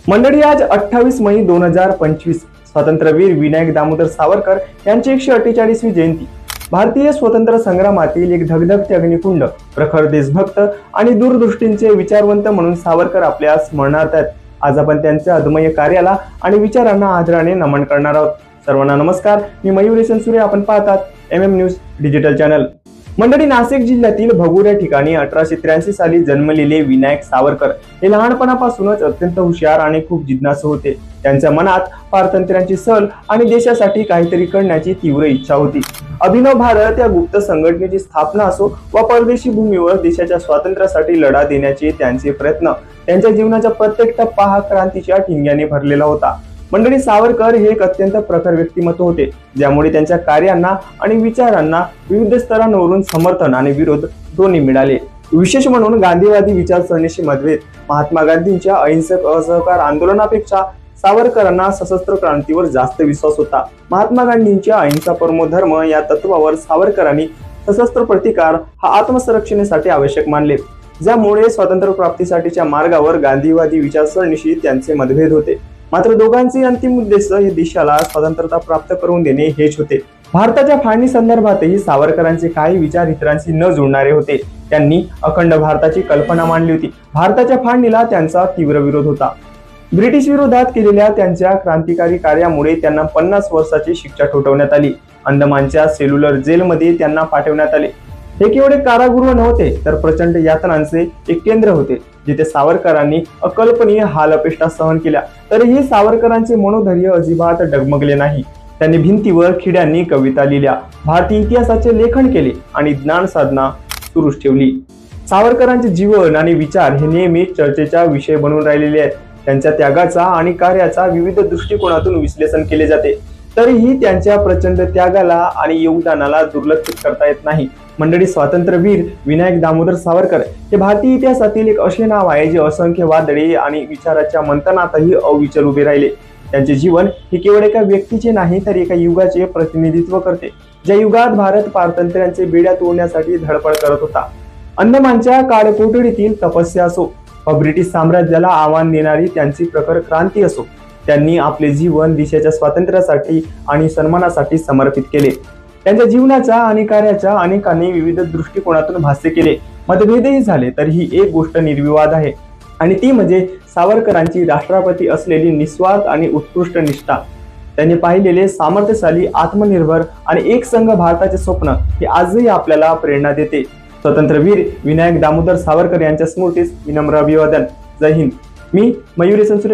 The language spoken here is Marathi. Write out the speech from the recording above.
मंडळी, आज 28 मई 2025 स्वातंत्र्यवीर विनायक दामोदर सावरकर यांची 148वी जयंती. भारतीय स्वतंत्र संग्रामातील एक धगधगते अग्निकुंड, प्रखर देशभक्त आणि दूरदृष्टीचे विचारवंत म्हणून सावरकर आपल्या स्मरणार्थ आहेत. आज आपण त्यांच्या अदम्य कार्याला आणि विचारांना आदराने नमन करणार आहोत. सर्वांना नमस्कार. मी मयूर सुरे. आपण पाहतात न्यूज डिजिटल चॅनल. मंडळी, नाशिक जिल्ह्यातील भगूर या ठिकाणी 1883 साली जन्मलेले विनायक सावरकर हे लहानपणापासूनच अत्यंत हुशार आणि खूप जिज्ञासू होते. त्यांच्या मनात पारतंत्र्याची सल आणि देशासाठी काहीतरी करण्याची तीव्र इच्छा होती. अभिनव भारत या गुप्त संघटनेची स्थापना असो वा परदेशी भूमीवर देशाच्या स्वातंत्र्यासाठी लढा देण्याचे त्यांचे प्रयत्न, त्यांच्या जीवनाचा प्रत्येक टप्पा हा क्रांतीच्या ठिंग्याने भरलेला होता. मंडळी, सावरकर हे एक अत्यंत प्रखर व्यक्तिमत्व होते, ज्यामुळे त्यांच्या कार्यांना आणि विचारांना विविध स्तरांवरून समर्थन आणि विरोध दोन्ही मिळाले. विशेष म्हणून गांधीवादी विचारसरणीशी मतभेद, महात्मा गांधींच्या अहिंसक असहकार आंदोलनापेक्षा सावरकरांना सशस्त्र क्रांतीवर जास्त विश्वास होता. महात्मा गांधींच्या अहिंसा परमो धर्म या तत्वावर सावरकरांनी सशस्त्र प्रतिकार हा आत्मसंरक्षणासाठी आवश्यक मानले, ज्यामुळे स्वातंत्र्य प्राप्तीसाठीच्या मार्गावर गांधीवादी विचारसरणीशी त्यांचे मतभेद होते. मात्र दोघांचे अंतिम उद्देश हे देशाला स्वतंत्रता प्राप्त करून देणे हेच होते. भारताच्या फाळणी संदर्भातही सावरकरांचे काही विचार इतरांशी न जुळणारे होते. त्यांनी अखंड भारताची कल्पना मांडली होती. भारताच्या फाळणीला त्यांचा तीव्र विरोध होता. ब्रिटिश विरोधात केलेल्या त्यांच्या क्रांतिकारी कार्यामुळे त्यांना 50 वर्षाची शिक्षा ठोठावण्यात आली. अंदमानच्या सेल्युलर जेलमध्ये त्यांना पाठवण्यात आले. हे केवळ कारागृह नव्हते, तर प्रचंड यातनांचे एक केंद्र होते, जिथे सावरकरांनी अकल्पनीय हालअपेष्टा सहन केल्या. तरीही सावरकरांचे मनोधैर्य अजिबात डगमगले नाही. त्यांनी भिंतीवर खिड्यांनी कविता लिहिल्या, भारतीय इतिहासाचे लेखन केले आणि ज्ञान साधना सुरूच ठेवली. सावरकरांचे जीवन आणि विचार हे नेहमीच चर्चेचा विषय बनून राहिलेले आहेत. त्यांच्या त्यागाचा आणि कार्याचा विविध दृष्टिकोनातून विश्लेषण केले जाते, तरीही त्यांच्या प्रचंड त्यागाला आणि योगदानाला दुर्लक्षित करता येत नाही. मंडळी, स्वातंत्र्यवीर विनायक दामोदर सावरकर हे भारतीय इतिहासातील एक असे नाव आहे जे असंख्य वादळे आणि विचाराच्या मंथनातही अविचल उभे राहिले. त्यांचे जीवन हे केवळ एका व्यक्तीचे नाही, तर एका युगाचे प्रतिनिधित्व करते, ज्या युगात भारत पारतंत्र्यांचे बेड्या तोडण्यासाठी धडपड करत होता. अंदमानच्या काळकोठडीतील तपस्या असो वा ब्रिटिश साम्राज्याला आव्हान देणारी त्यांची प्रखर क्रांती असो, त्यांनी आपले जीवन देशाच्या स्वातंत्र्यासाठी आणि सन्मानासाठी समर्पित केले. त्यांच्या जीवनाच्या आणि कार्याच्या अनेकांनी विविध दृष्टिकोनातून भाष्य केले, मतभेदही झाले, तर ही एक गोष्ट निर्विवाद आहे, आणि ती म्हणजे सावरकरांची राष्ट्राप्रती असलेली निस्वार्थ आणि उत्कृष्ट निष्ठा. त्यांनी पाहिलेले सामर्थ्यशाली, आत्मनिर्भर आणि एकसंघ भारताचे स्वप्न हे आजही आपल्याला प्रेरणा देते. स्वातंत्र्यवीर विनायक दामोदर सावरकर यांच्या स्मृतीस विनम्र अभिवादन. जय हिंद. मी मयूर सुरे.